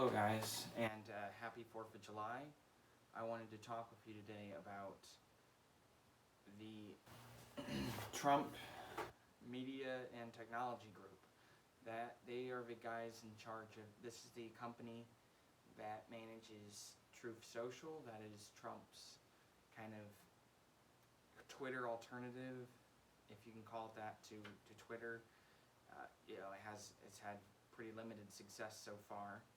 Hello guys, and happy 4th of July. I wanted to talk with you today about the Trump Media and Technology Group. That they are the guys in charge of, this is the company that manages Truth Social, that is Trump's kind of Twitter alternative, if you can call it that, to Twitter. It's had pretty limited success so far.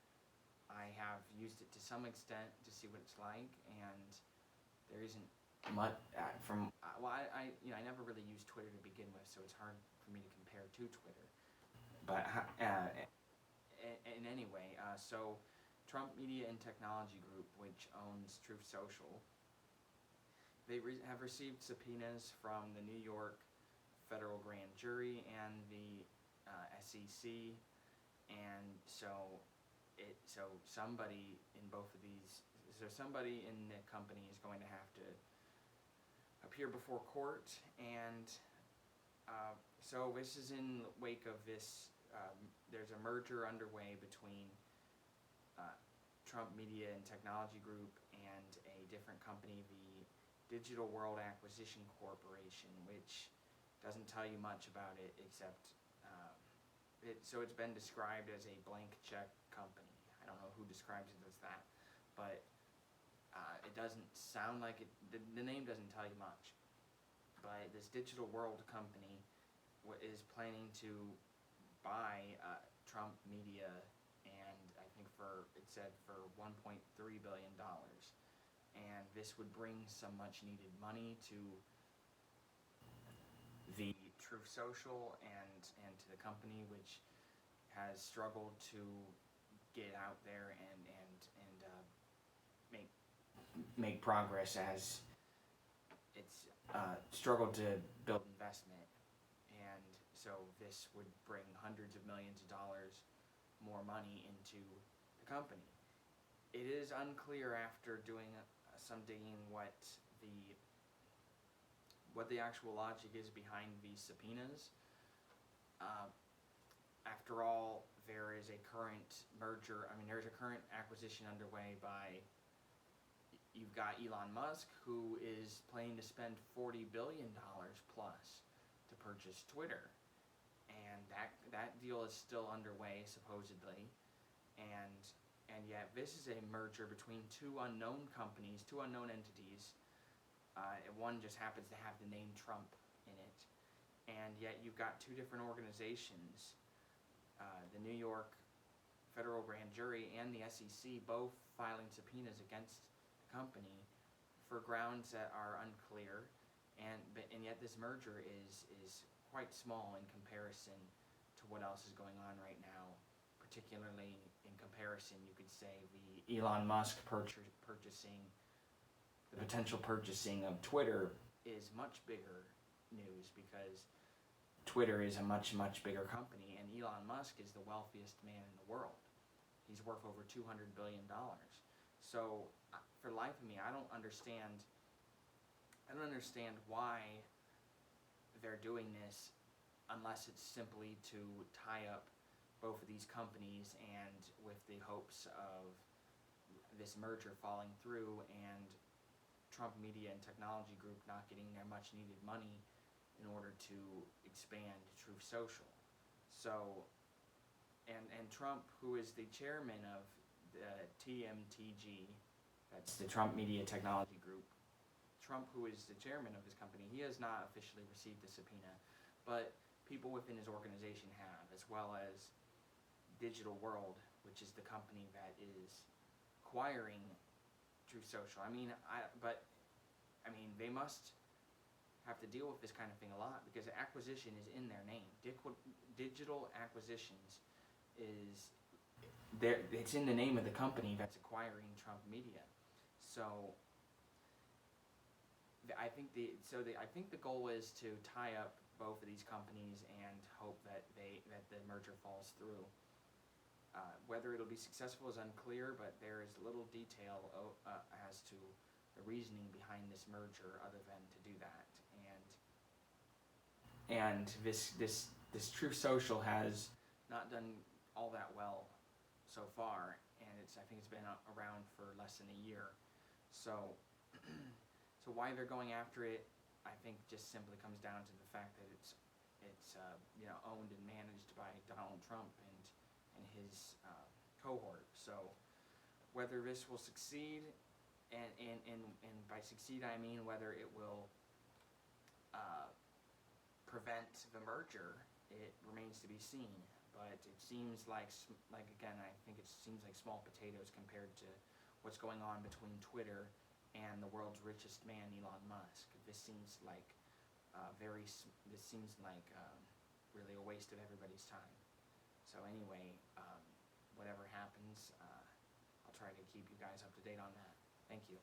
I have used it to some extent to see what it's like, and there isn't much I never really used Twitter to begin with, so it's hard for me to compare to Twitter. But in any way, so Trump Media and Technology Group, which owns Truth Social, they have received subpoenas from the New York federal grand jury and the SEC, and so somebody in both of these, somebody in the company is going to have to appear before court, and so this is in the wake of this. There's a merger underway between Trump Media and Technology Group and a different company, the Digital World Acquisition Corporation, which doesn't tell you much about it except so it's been described as a blank check company. I don't know who describes it as that, but it doesn't sound like it. The name doesn't tell you much. But this Digital World company is planning to buy Trump Media, and I think it said for $1.3 billion, and this would bring some much needed money to the Truth Social and to the company, which has struggled to get out there and make progress, as it's struggled to build investment, and so this would bring hundreds of millions of dollars more money into the company. It is unclear, after doing some digging, what the actual logic is behind these subpoenas. After all, there is a current merger. There's a current acquisition underway by. You've got Elon Musk, who is planning to spend $40 billion plus to purchase Twitter, and that deal is still underway supposedly, and yet this is a merger between two unknown companies, two unknown entities. One just happens to have the name Trump in it, and yet you've got two different organizations, the New York federal grand jury and the SEC, both filing subpoenas against the company for grounds that are unclear, and yet this merger is quite small in comparison to what else is going on right now. Particularly in comparison, you could say the Elon Musk purchasing. The potential purchasing of Twitter is much bigger news, because Twitter is a much, much bigger company, and Elon Musk is the wealthiest man in the world. He's worth over $200 billion. So, for the life of me, I don't understand why they're doing this, unless it's simply to tie up both of these companies, and with the hopes of this merger falling through and Trump Media and Technology Group not getting their much needed money in order to expand Truth Social. So, and Trump, who is the chairman of the TMTG, that's the Trump Media Technology Group, Trump, who is the chairman of this company, he has not officially received the subpoena, but people within his organization have, as well as Digital World, which is the company that is acquiring Truth Social. They must have to deal with this kind of thing a lot, because acquisition is in their name. Digital Acquisitions is there. It's in the name of the company that's acquiring Trump Media. So I think the goal is to tie up both of these companies and hope that the merger falls through. Whether it'll be successful is unclear, but there is little detail as to the reasoning behind this merger, other than to do that. And this Truth Social has not done all that well so far, and I think it's been around for less than a year. So, so why they're going after it, I think just simply comes down to the fact that it's owned and managed by Donald Trump and his cohort. So whether this will succeed, and by succeed I mean whether it will prevent the merger, it remains to be seen. But it seems like again, I think it seems like small potatoes compared to what's going on between Twitter and the world's richest man, Elon Musk. This seems like really a waste of everybody's time. So anyway, whatever happens, I'll try to keep you guys up to date on that. Thank you.